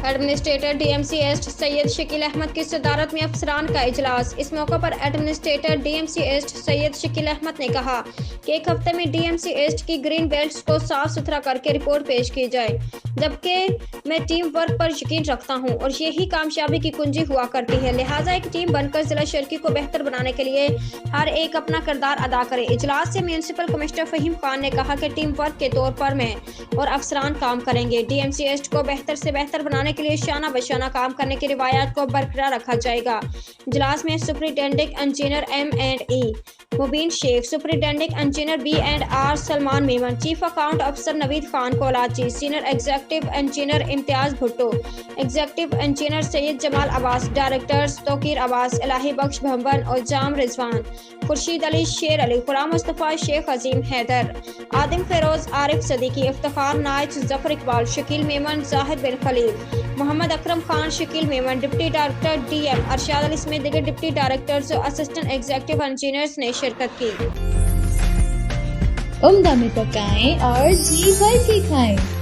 Administrator DMC east Syed Shakeel Ahmed की सदारत में अफसरान का इजलास। इस मौके पर administrator DMC east Syed Shakeel Ahmed ने कहा कि एक हफ्ते में DMC ईस्ट की ग्रीन बेल्ट्स को साफ सुथरा करके रिपोर्ट पेश की जाए, जबकि मैं टीम वर्क पर यकीन रखता हूं और यही कामयाबी की कुंजी हुआ करती है। लिहाजा एक टीम बनकर जिला शर्की को बेहतर बनाने के लिए हर एक अपना किरदार अदा करे। इजलास से म्यूनिसिपल कमिश्नर फहीम खान ने कहा कि टीम वर्क के तौर पर मैं और अफसरान काम करेंगे। DMC ईस्ट को बेहतर से बेहतर बनाने के लिए शाना बशाना काम करने की रिवायत को बरकरार रखा जाएगा। इजलास में superintending engineer M&E Mubeen Shaikh, superintending engineer B&R Salman Memon, chief account अफसर Naveed Khan Kolachi, senior executive engineer Imtiaz Bhutto, executive engineer Syed Jamal Abbas, directors Tauqeer Abbas, Elahi Bakhsh Bhamban और जाम रिजवान, खुर्शीद अली, शेर Ali, Khurram Mustafa, Sheikh Azeem Haider, Adim Feroz, Arif Siddiqui, Iftikhar Naich, Zafar Iqbal, Shakeel Memon, Zahid bin Khalil, Mohammad Akram Khan, Shakeel Memon, deputy director DM Arshad Ali समेत दीगर डिप्टी डायरेक्टर्स और असिस्टेंट एग्जीक्यूटिव इंजीनियर्स ने शिरकत की। उम्दा में पकाएं और जी भर के खाएं।